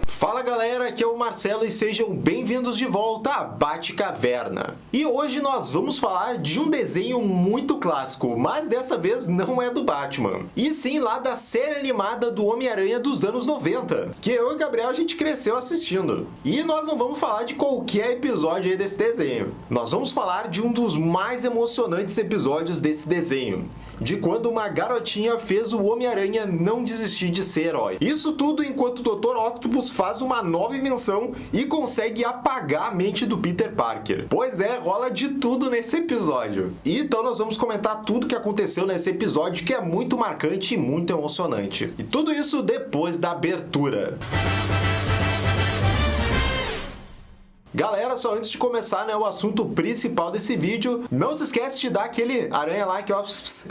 Fala galera, aqui é o Marcelo e sejam bem-vindos de volta a Batcaverna. E hoje nós vamos falar de um desenho muito clássico, mas dessa vez não é do Batman, e sim lá da série animada do Homem-Aranha dos anos 90, que eu e o Gabriel a gente cresceu assistindo. E nós não vamos falar de qualquer episódio aí desse desenho, nós vamos falar de um dos mais emocionantes episódios desse desenho, de quando uma garotinha fez o Homem-Aranha não desistir de ser herói. Isso tudo enquanto o Dr. Octopus faz uma nova invenção e consegue apagar a mente do Peter Parker. Pois é, rola de tudo nesse episódio. E então nós vamos comentar tudo que aconteceu nesse episódio, que é muito marcante e muito emocionante. E tudo isso depois da abertura. Galera, só antes de começar, o assunto principal desse vídeo, não se esquece de dar aquele aranha like,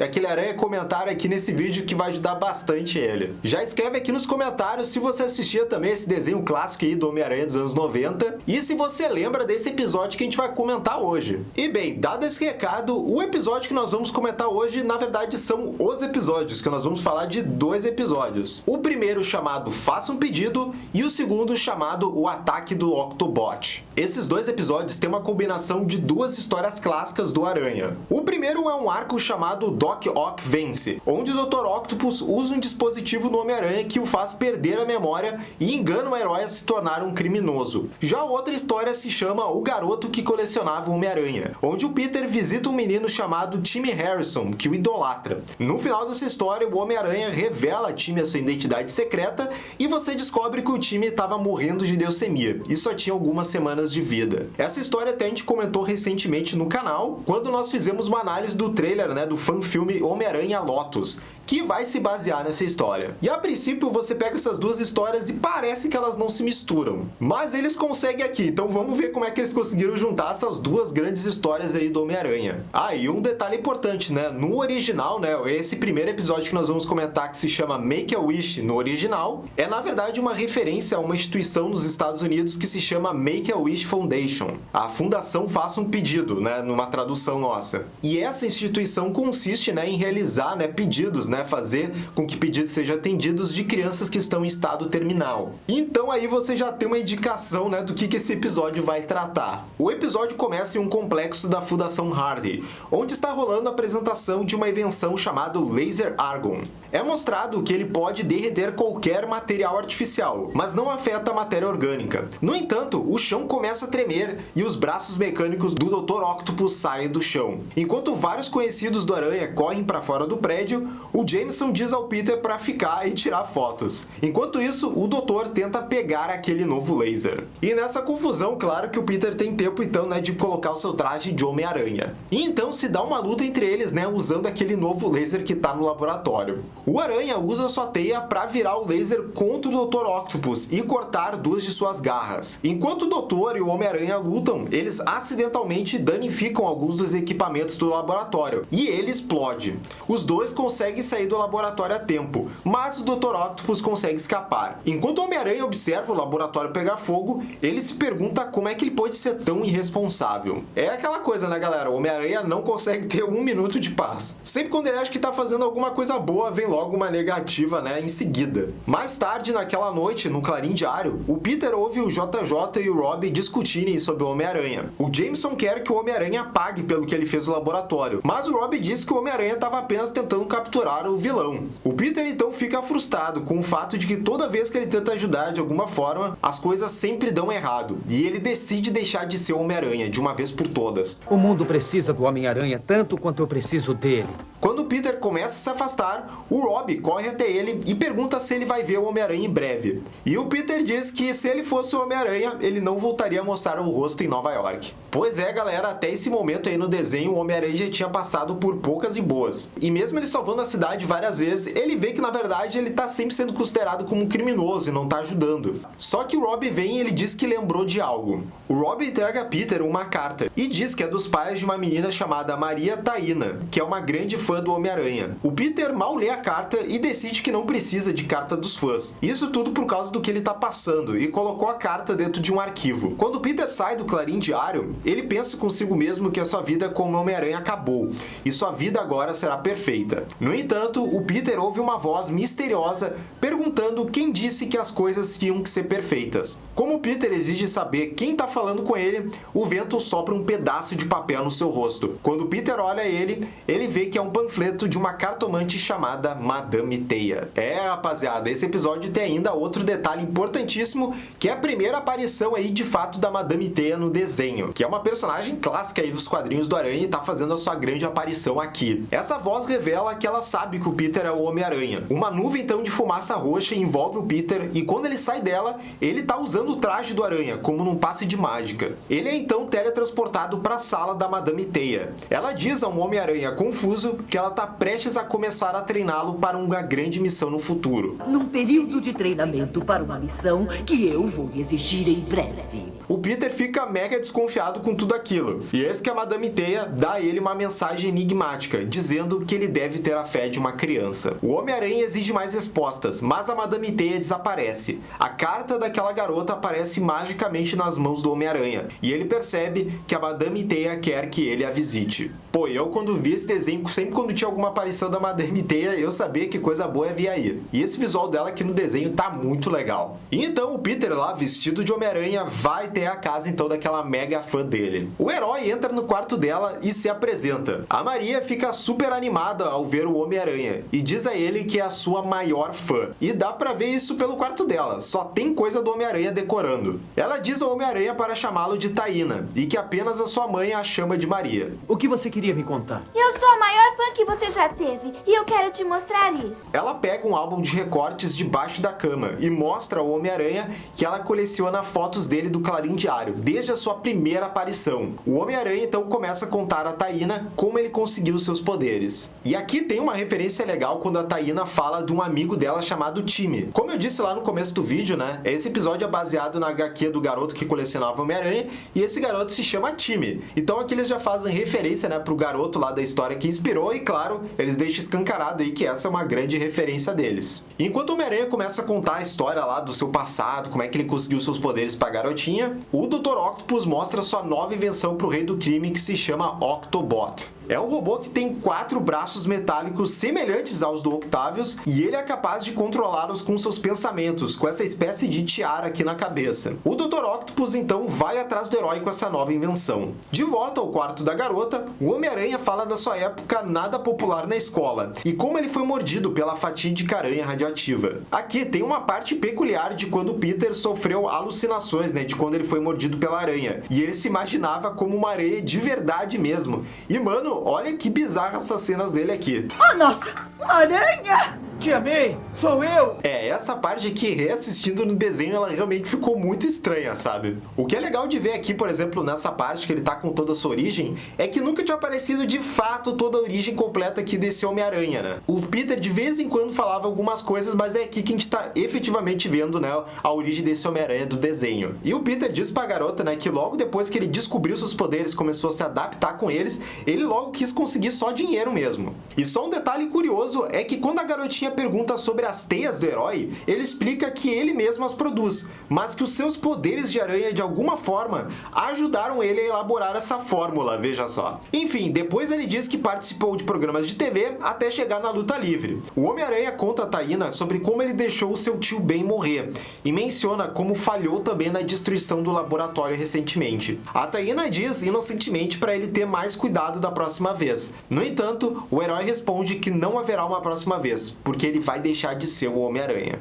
aquele aranha comentário aqui nesse vídeo que vai ajudar bastante ele. Já escreve aqui nos comentários se você assistia também esse desenho clássico aí do Homem-Aranha dos anos 90 e se você lembra desse episódio que a gente vai comentar hoje. E bem, dado esse recado, o episódio que nós vamos comentar hoje, na verdade, são os episódios, que nós vamos falar de dois episódios. O primeiro chamado Faça um Pedido e o segundo chamado O Ataque do Octobot. Esses dois episódios têm uma combinação de duas histórias clássicas do Aranha. O primeiro é um arco chamado Doc Ock Vence, onde o Dr. Octopus usa um dispositivo no Homem-Aranha que o faz perder a memória e engana o herói a se tornar um criminoso. Já outra história se chama O Garoto que Colecionava o Homem-Aranha, onde o Peter visita um menino chamado Timmy Harrison, que o idolatra. No final dessa história, o Homem-Aranha revela a Timmy a sua identidade secreta e você descobre que o Timmy estava morrendo de leucemia e só tinha algumas semanas de vida. Essa história até a gente comentou recentemente no canal, quando nós fizemos uma análise do trailer, do fã-filme Homem-Aranha Lotus, que vai se basear nessa história. E a princípio você pega essas duas histórias e parece que elas não se misturam, mas eles conseguem aqui, então vamos ver como é que eles conseguiram juntar essas duas grandes histórias aí do Homem-Aranha. Ah, e um detalhe importante, no original, esse primeiro episódio que nós vamos comentar, que se chama Make-A-Wish no original, é na verdade uma referência a uma instituição nos Estados Unidos que se chama Make-A-Wish Foundation, a Fundação Faça um Pedido, numa tradução nossa. E essa instituição consiste, em realizar, pedidos, fazer com que pedidos sejam atendidos de crianças que estão em estado terminal. Então aí você já tem uma indicação, do que esse episódio vai tratar. O episódio começa em um complexo da Fundação Hardy, onde está rolando a apresentação de uma invenção chamada Laser Argon. É mostrado que ele pode derreter qualquer material artificial, mas não afeta a matéria orgânica. No entanto, o chão começa a tremer e os braços mecânicos do Dr. Octopus saem do chão. Enquanto vários conhecidos do Aranha correm para fora do prédio, o Jameson diz ao Peter para ficar e tirar fotos. Enquanto isso, o Doutor tenta pegar aquele novo laser. E nessa confusão, claro que o Peter tem tempo então, de colocar o seu traje de Homem-Aranha. E então se dá uma luta entre eles, usando aquele novo laser que está no laboratório. O Aranha usa sua teia para virar o laser contra o Dr. Octopus e cortar duas de suas garras. Enquanto o Doutor e o Homem-Aranha lutam, eles acidentalmente danificam alguns dos equipamentos do laboratório e ele explode. Os dois conseguem sair do laboratório a tempo, mas o Dr. Octopus consegue escapar. Enquanto o Homem-Aranha observa o laboratório pegar fogo, ele se pergunta como é que ele pode ser tão irresponsável. É aquela coisa, galera? O Homem-Aranha não consegue ter um minuto de paz. Sempre quando ele acha que tá fazendo alguma coisa boa, vem logo uma negativa, em seguida. Mais tarde, naquela noite, no Clarim Diário, o Peter ouve o JJ e o Rob discutirem sobre o Homem-Aranha. O Jameson quer que o Homem-Aranha pague pelo que ele fez no laboratório, mas o Rob diz que o Homem-Aranha estava apenas tentando capturar o vilão. O Peter então fica frustrado com o fato de que toda vez que ele tenta ajudar de alguma forma, as coisas sempre dão errado, e ele decide deixar de ser o Homem-Aranha de uma vez por todas. O mundo precisa do Homem-Aranha tanto quanto eu preciso dele. Quando o Peter começa a se afastar, o Rob corre até ele e pergunta se ele vai ver o Homem-Aranha em breve. E o Peter diz que se ele fosse o Homem-Aranha, ele não voltaria a mostrar o rosto em Nova York. Pois é, galera, até esse momento aí no desenho, o Homem-Aranha já tinha passado por poucas e boas. E mesmo ele salvando a cidade várias vezes, ele vê que na verdade ele tá sempre sendo considerado como um criminoso e não tá ajudando. Só que o Rob vem e ele diz que lembrou de algo. O Rob entrega a Peter uma carta e diz que é dos pais de uma menina chamada Maria Taína, que é uma grande fã do Homem-Aranha. O Peter mal lê a carta e decide que não precisa de carta dos fãs. Isso tudo por causa do que ele tá passando e colocou a carta dentro de um arquivo. Quando o Peter sai do Clarim Diário, ele pensa consigo mesmo que a sua vida como Homem-Aranha acabou e sua vida agora será perfeita. No entanto, o Peter ouve uma voz misteriosa perguntando quem disse que as coisas tinham que ser perfeitas. Como o Peter exige saber quem está falando com ele, o vento sopra um pedaço de papel no seu rosto. Quando Peter olha ele vê que é um panfleto de uma cartomante chamada Madame Teia. Rapaziada, esse episódio tem ainda outro detalhe importantíssimo, que é a primeira aparição aí de fato da Madame Teia no desenho, que é uma personagem clássica aí dos quadrinhos do Aranha e tá fazendo a sua grande aparição aqui. Essa voz revela que ela sabe que o Peter é o Homem-Aranha. Uma nuvem então de fumaça roxa envolve o Peter e quando ele sai dela, ele tá usando o traje do Aranha, como num passe de mágica. Ele é então teletransportado para a sala da Madame Teia. Ela diz a um Homem-Aranha confuso que ela tá prestes a começar a treiná-lo para uma grande missão no futuro. Num período de treinamento para uma missão que eu vou exigir em breve. O Peter fica mega desconfiado com tudo aquilo. E eis que a Madame Teia dá a ele uma mensagem enigmática, dizendo que ele deve ter a fé de uma criança. O Homem-Aranha exige mais respostas, mas a Madame Teia desaparece. A carta daquela garota aparece magicamente nas mãos do Homem-Aranha, e ele percebe que a Madame Teia quer que ele a visite. Pô, eu quando vi esse desenho, sempre quando tinha alguma aparição da Madame Teia, eu sabia que coisa boa havia aí. E esse visual dela aqui no desenho tá muito legal. E então o Peter lá, vestido de Homem-Aranha, vai ter a casa então daquela mega fã dele. O herói entra no quarto dela e se apresenta. A Maria fica super animada ao ver o Homem-Aranha e diz a ele que é a sua maior fã. E dá pra ver isso pelo quarto dela, só tem coisa do Homem-Aranha decorando. Ela diz ao Homem-Aranha para chamá-lo de Taína e que apenas a sua mãe a chama de Maria. O que você queria me contar? Eu sou a maior fã que você já teve e eu quero te mostrar isso. Ela pega um álbum de recortes debaixo da cama e mostra ao Homem-Aranha que ela coleciona fotos dele do Clarim Diário, desde a sua primeira aparição. O Homem-Aranha então começa a contar a Taína como ele conseguiu seus poderes. E aqui tem uma referência legal quando a Taína fala de um amigo dela chamado Timmy. Como eu disse lá no começo do vídeo, né, esse episódio é baseado na HQ do garoto que colecionava Homem-Aranha e esse garoto se chama Timmy. Então aqui eles já fazem referência, né, pro garoto lá da história que inspirou e claro, eles deixam escancarado aí que essa é uma grande referência deles. Enquanto o Homem-Aranha começa a contar a história lá do seu passado, como é que ele conseguiu seus poderes pra garotinha, o Dr. Octopus mostra sua nova invenção pro rei do crime que se chama Octobot. É um robô que tem 4 braços metálicos semelhantes aos do Octavius e ele é capaz de controlá-los com seus pensamentos, com essa espécie de tiara aqui na cabeça. O Dr. Octopus então vai atrás do herói com essa nova invenção. De volta ao quarto da garota, o Homem-Aranha fala da sua época nada popular na escola e como ele foi mordido pela fatídica aranha radioativa. Aqui tem uma parte peculiar de quando Peter sofreu alucinações, né, de quando ele foi mordido pela aranha e ele se imaginava como uma aranha de verdade mesmo. E mano, olha que bizarra essas cenas dele aqui. Oh, nossa! Uma aranha! Tia May, sou eu! Essa parte aqui, reassistindo no desenho, ela realmente ficou muito estranha, sabe? O que é legal de ver aqui, por exemplo, nessa parte que ele tá com toda a sua origem, é que nunca tinha aparecido de fato toda a origem completa aqui desse Homem-Aranha, né? O Peter de vez em quando falava algumas coisas, mas é aqui que a gente tá efetivamente vendo, né, a origem desse Homem-Aranha do desenho. E o Peter diz pra garota, né, que logo depois que ele descobriu seus poderes, começou a se adaptar com eles, ele logo quis conseguir só dinheiro mesmo. E só um detalhe curioso é que quando a garotinha pergunta sobre as teias do herói, ele explica que ele mesmo as produz, mas que os seus poderes de aranha de alguma forma ajudaram ele a elaborar essa fórmula, veja só. Enfim, depois ele diz que participou de programas de TV até chegar na luta livre. O Homem-Aranha conta a Taína sobre como ele deixou o seu tio Ben morrer e menciona como falhou também na destruição do laboratório recentemente. A Taína diz inocentemente para ele ter mais cuidado da próxima vez. No entanto, o herói responde que não haverá uma próxima vez, porque ele vai deixar de ser o Homem-Aranha.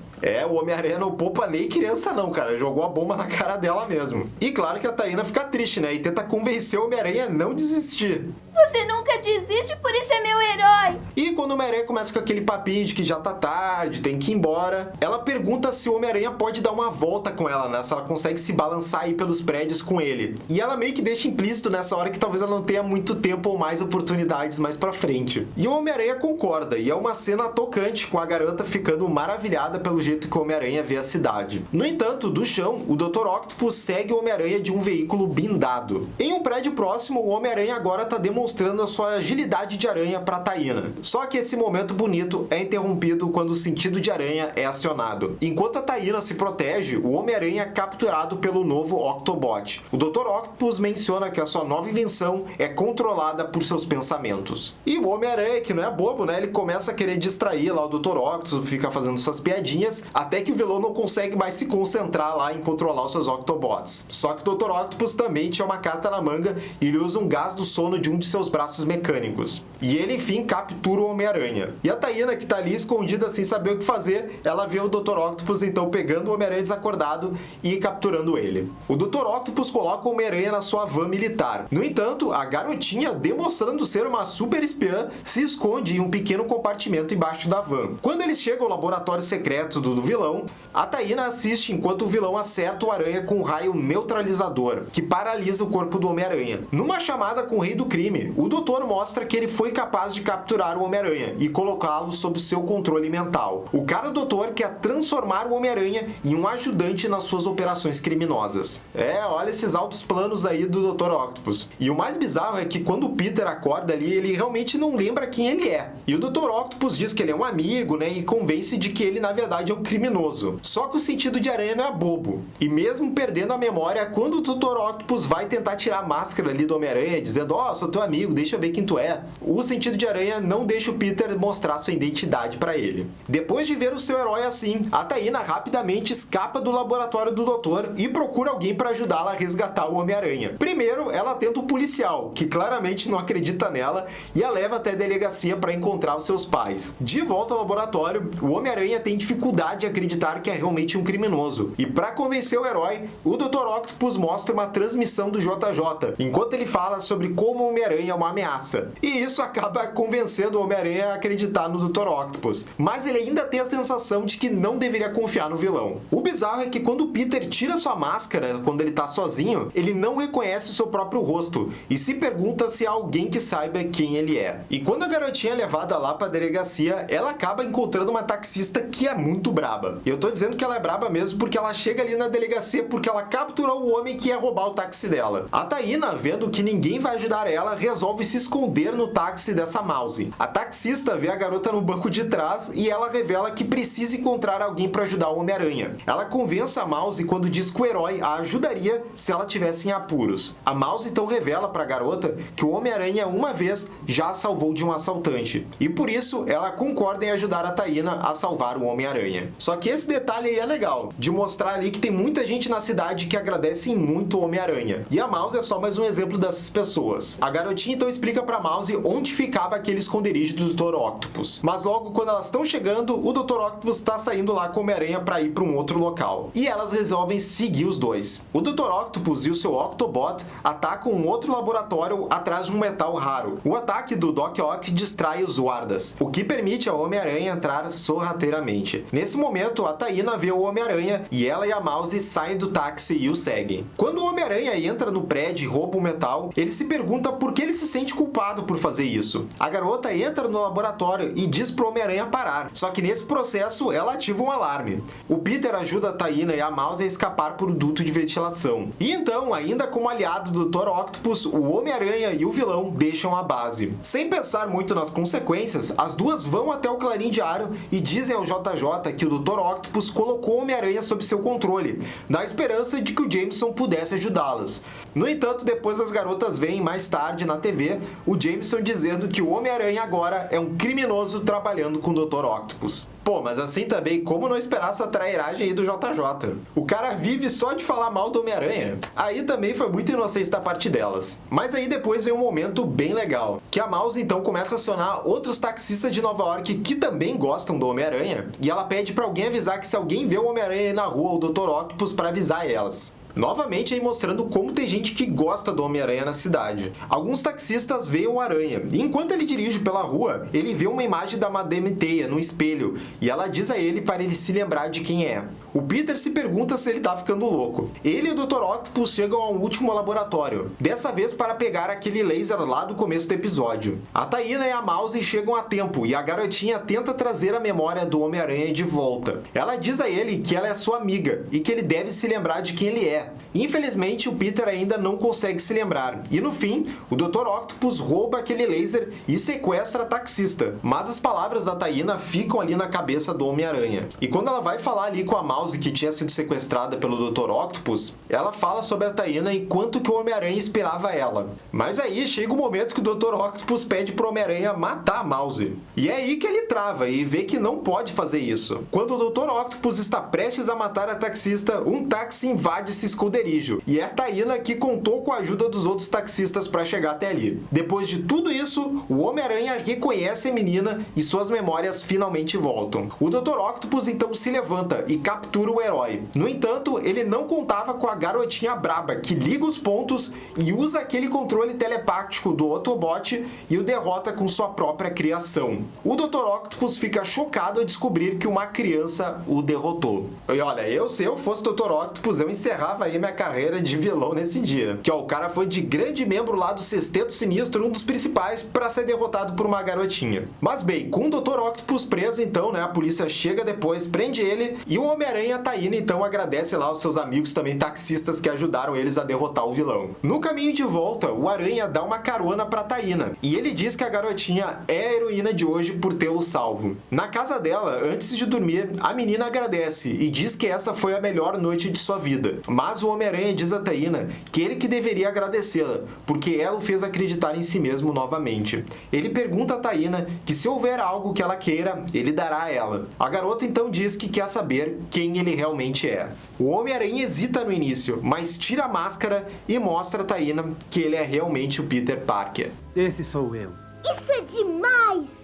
O Homem-Aranha não poupa nem criança não, cara. Jogou a bomba na cara dela mesmo. E claro que a Taína fica triste, né? E tenta convencer o Homem-Aranha a não desistir. Você nunca desiste, por isso é meu herói. E quando o Homem-Aranha começa com aquele papinho de que já tá tarde, tem que ir embora, ela pergunta se o Homem-Aranha pode dar uma volta com ela, né? Se ela consegue se balançar aí pelos prédios com ele. E ela meio que deixa implícito nessa hora que talvez ela não tenha muito tempo ou mais oportunidades mais pra frente. E o Homem-Aranha concorda, e é uma cena tocante com a garota ficando maravilhada pelo jeito que o Homem-Aranha vê a cidade. No entanto, do chão, o Dr. Octopus segue o Homem-Aranha de um veículo blindado. Em um prédio próximo, o Homem-Aranha agora tá demonstrando demonstrando a sua agilidade de aranha para Taina. Só que esse momento bonito é interrompido quando o sentido de aranha é acionado. Enquanto a Taina se protege, o Homem-Aranha é capturado pelo novo Octobot. O Dr. Octopus menciona que a sua nova invenção é controlada por seus pensamentos. E o Homem-Aranha, que não é bobo, né? Ele começa a querer distrair lá o Dr. Octopus, fica fazendo suas piadinhas, até que o vilão não consegue mais se concentrar lá em controlar os seus Octobots. Só que o Dr. Octopus também tinha uma carta na manga e ele usa um gás do sono de um de seus braços mecânicos. E ele, enfim, captura o Homem-Aranha. E a Taina, que tá ali escondida sem saber o que fazer, ela vê o Dr. Octopus, então, pegando o Homem-Aranha desacordado e capturando ele. O Dr. Octopus coloca o Homem-Aranha na sua van militar. No entanto, a garotinha, demonstrando ser uma super espiã, se esconde em um pequeno compartimento embaixo da van. Quando eles chegam ao laboratório secreto do vilão, a Taina assiste enquanto o vilão acerta o Aranha com um raio neutralizador, que paralisa o corpo do Homem-Aranha. Numa chamada com o Rei do Crime, o Doutor mostra que ele foi capaz de capturar o Homem-Aranha e colocá-lo sob seu controle mental. O cara do Doutor quer transformar o Homem-Aranha em um ajudante nas suas operações criminosas. Olha esses altos planos aí do Dr. Octopus. E o mais bizarro é que quando o Peter acorda ali, ele realmente não lembra quem ele é. E o Dr. Octopus diz que ele é um amigo, né, e convence de que ele na verdade é um criminoso. Só que o sentido de aranha não é bobo. E mesmo perdendo a memória, quando o Dr. Octopus vai tentar tirar a máscara ali do Homem-Aranha, dizendo, sou teu amigo, deixa eu ver quem tu é, o sentido de aranha não deixa o Peter mostrar sua identidade pra ele. Depois de ver o seu herói assim, a Taina rapidamente escapa do laboratório do Doutor e procura alguém para ajudá-la a resgatar o Homem-Aranha. Primeiro, ela tenta o policial, que claramente não acredita nela, e a leva até a delegacia para encontrar os seus pais. De volta ao laboratório, o Homem-Aranha tem dificuldade em acreditar que é realmente um criminoso. E para convencer o herói, o Dr. Octopus mostra uma transmissão do JJ, enquanto ele fala sobre como o Homem-Aranha é uma ameaça. E isso acaba convencendo o Homem-Aranha a acreditar no Dr. Octopus. Mas ele ainda tem a sensação de que não deveria confiar no vilão. O bizarro é que quando o Peter tira sua máscara, quando ele tá sozinho, ele não reconhece o seu próprio rosto e se pergunta se há alguém que saiba quem ele é. E quando a garotinha é levada lá pra delegacia, ela acaba encontrando uma taxista que é muito braba. E eu tô dizendo que ela é braba mesmo porque ela chega ali na delegacia porque ela capturou o homem que ia roubar o táxi dela. A Taina, vendo que ninguém vai ajudar ela, resolve se esconder no táxi dessa Mouse. A taxista vê a garota no banco de trás e ela revela que precisa encontrar alguém para ajudar o Homem-Aranha. Ela convence a Mouse quando diz que o herói a ajudaria se ela tivesse em apuros. A Mouse então revela para a garota que o Homem-Aranha uma vez já a salvou de um assaltante. E por isso ela concorda em ajudar a Taina a salvar o Homem-Aranha. Só que esse detalhe aí é legal, de mostrar ali que tem muita gente na cidade que agradece muito o Homem-Aranha. E a Mouse é só mais um exemplo dessas pessoas. A garotinha então explica pra Mouse onde ficava aquele esconderijo do Dr. Octopus. Mas logo quando elas estão chegando, o Dr. Octopus está saindo lá com o Homem-Aranha para ir para um outro local. E elas resolvem seguir os dois. O Dr. Octopus e o seu Octobot atacam um outro laboratório atrás de um metal raro. O ataque do Doc Ock distrai os guardas, o que permite ao Homem-Aranha entrar sorrateiramente. Nesse momento, a Taina vê o Homem-Aranha e ela e a Mouse saem do táxi e o seguem. Quando o Homem-Aranha entra no prédio e rouba o metal, ele se pergunta por que ele se sente culpado por fazer isso. A garota entra no laboratório e diz pro Homem-Aranha parar, só que nesse processo ela ativa um alarme. O Peter ajuda a Taina e a Mouse a escapar por um duto de ventilação. E então, ainda como aliado do Dr. Octopus, o Homem-Aranha e o vilão deixam a base. Sem pensar muito nas consequências, as duas vão até o Clarim Diário e dizem ao JJ que o Dr. Octopus colocou o Homem-Aranha sob seu controle, na esperança de que o Jameson pudesse ajudá-las. No entanto, depois as garotas veem mais tarde na TV o Jameson dizendo que o Homem-Aranha agora é um criminoso trabalhando com o Dr. Octopus. Pô, mas assim também, como não esperar essa trairagem aí do JJ? O cara vive só de falar mal do Homem-Aranha. Aí também foi muito inocente da parte delas. Mas aí depois vem um momento bem legal, que a Mouse então começa a acionar outros taxistas de Nova York que também gostam do Homem-Aranha, e ela pede pra alguém avisar que se alguém vê o Homem-Aranha aí na rua, o Dr. Octopus, pra avisar elas. Novamente aí mostrando como tem gente que gosta do Homem-Aranha na cidade. Alguns taxistas veem o Aranha, e enquanto ele dirige pela rua, ele vê uma imagem da Madame Teia no espelho, e ela diz a ele para ele se lembrar de quem é. O Peter se pergunta se ele tá ficando louco. Ele e o Dr. Octopus chegam ao último laboratório, dessa vez para pegar aquele laser lá do começo do episódio. A Taina e a Mouse chegam a tempo, e a garotinha tenta trazer a memória do Homem-Aranha de volta. Ela diz a ele que ela é sua amiga, e que ele deve se lembrar de quem ele é, Infelizmente, o Peter ainda não consegue se lembrar. E no fim, o Dr. Octopus rouba aquele laser e sequestra a taxista. Mas as palavras da Taina ficam ali na cabeça do Homem-Aranha. E quando ela vai falar ali com a Mouse que tinha sido sequestrada pelo Dr. Octopus, ela fala sobre a Taina e quanto que o Homem-Aranha esperava ela. Mas aí chega o momento que o Dr. Octopus pede pro Homem-Aranha matar a Mouse. E é aí que ele trava e vê que não pode fazer isso. Quando o Dr. Octopus está prestes a matar a taxista, um táxi invade esse esconderijo. E é a Taina que contou com a ajuda dos outros taxistas para chegar até ali. Depois de tudo isso, o Homem-Aranha reconhece a menina e suas memórias finalmente voltam. O Dr. Octopus então se levanta e captura o herói. No entanto, ele não contava com a garotinha braba que liga os pontos e usa aquele controle telepático do Autobot e o derrota com sua própria criação. O Dr. Octopus fica chocado ao descobrir que uma criança o derrotou. E olha, se eu fosse Dr. Octopus, eu encerrava aí minha carreira de vilão nesse dia. Que ó, o cara foi de grande membro lá do Sexteto Sinistro, um dos principais, para ser derrotado por uma garotinha. Mas bem, com o Dr. Octopus preso então, né, a polícia chega depois, prende ele e o Homem-Aranha Taina então agradece lá aos seus amigos também taxistas que ajudaram eles a derrotar o vilão. No caminho de volta, o Aranha dá uma carona pra Taina e ele diz que a garotinha é a heroína de hoje por tê-lo salvo. Na casa dela, antes de dormir, a menina agradece e diz que essa foi a melhor noite de sua vida. Mas o Homem-Aranha diz a Taina que ele que deveria agradecê-la, porque ela o fez acreditar em si mesmo novamente. Ele pergunta a Taina que se houver algo que ela queira, ele dará a ela. A garota então diz que quer saber quem ele realmente é. O Homem-Aranha hesita no início, mas tira a máscara e mostra a Taina que ele é realmente o Peter Parker. Esse sou eu. Isso é demais!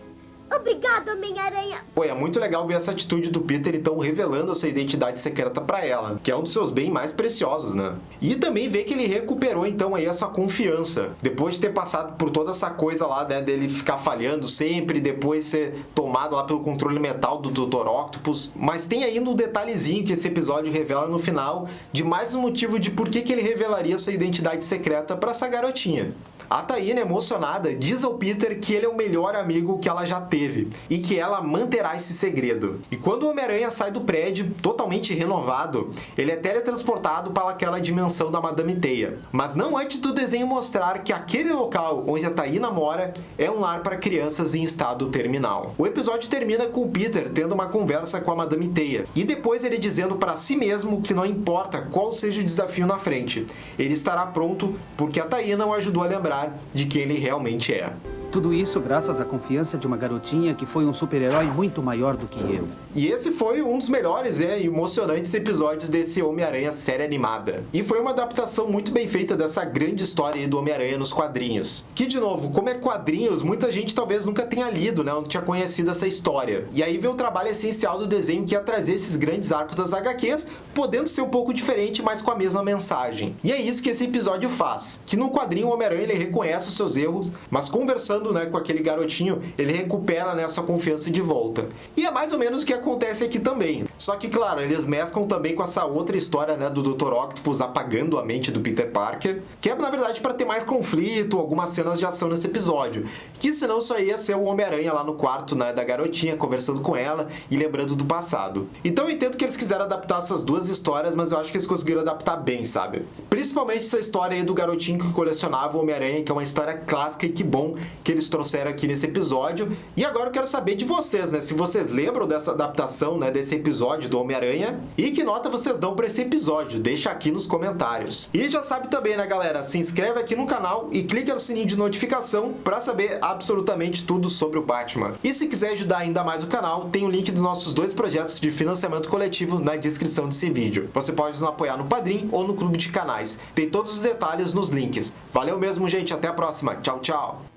Obrigado, Homem-Aranha! Pô, é muito legal ver essa atitude do Peter, então, revelando a sua identidade secreta pra ela, que é um dos seus bens mais preciosos, né? E também ver que ele recuperou, então, aí essa confiança. Depois de ter passado por toda essa coisa lá, né, dele ficar falhando sempre, depois ser tomado lá pelo controle mental do Dr. Octopus. Mas tem ainda um detalhezinho que esse episódio revela no final, de mais um motivo de por que ele revelaria sua identidade secreta pra essa garotinha. A Taina, emocionada, diz ao Peter que ele é o melhor amigo que ela já teve e que ela manterá esse segredo. E quando o Homem-Aranha sai do prédio, totalmente renovado, ele é teletransportado para aquela dimensão da Madame Teia. Mas não antes do desenho mostrar que aquele local onde a Taina mora é um lar para crianças em estado terminal. O episódio termina com o Peter tendo uma conversa com a Madame Teia e depois ele dizendo para si mesmo que não importa qual seja o desafio na frente, ele estará pronto porque a Taina o ajudou a lembrar de quem ele realmente é. Tudo isso graças à confiança de uma garotinha que foi um super-herói muito maior do que eu. E esse foi um dos melhores e emocionantes episódios desse Homem-Aranha série animada. E foi uma adaptação muito bem feita dessa grande história aí do Homem-Aranha nos quadrinhos. Que, de novo, como é quadrinhos, muita gente talvez nunca tenha lido, né? Não tinha conhecido essa história. E aí vê o trabalho essencial do desenho, que é trazer esses grandes arcos das HQs, podendo ser um pouco diferente, mas com a mesma mensagem. E é isso que esse episódio faz. Que no quadrinho o Homem-Aranha ele reconhece os seus erros, mas conversando, né, com aquele garotinho, ele recupera, né, sua confiança de volta. E é mais ou menos o que acontece aqui também. Só que, claro, eles mesclam também com essa outra história, né, do Dr. Octopus apagando a mente do Peter Parker, que é, na verdade, para ter mais conflito, algumas cenas de ação nesse episódio. Que senão só ia ser o Homem-Aranha lá no quarto, né, da garotinha, conversando com ela e lembrando do passado. Então eu entendo que eles quiseram adaptar essas duas histórias, mas eu acho que eles conseguiram adaptar bem, sabe? Principalmente essa história aí do garotinho que colecionava o Homem-Aranha, que é uma história clássica e que bom que eles trouxeram aqui nesse episódio. E agora eu quero saber de vocês, né? Se vocês lembram dessa adaptação, né, desse episódio do Homem-Aranha e que nota vocês dão pra esse episódio. Deixa aqui nos comentários. E já sabe também, né, galera? Se inscreve aqui no canal e clica no sininho de notificação pra saber absolutamente tudo sobre o Batman. E se quiser ajudar ainda mais o canal, tem o link dos nossos dois projetos de financiamento coletivo na descrição desse vídeo. Você pode nos apoiar no Padrim ou no Clube de Canais. Tem todos os detalhes nos links. Valeu mesmo, gente. Até a próxima. Tchau, tchau.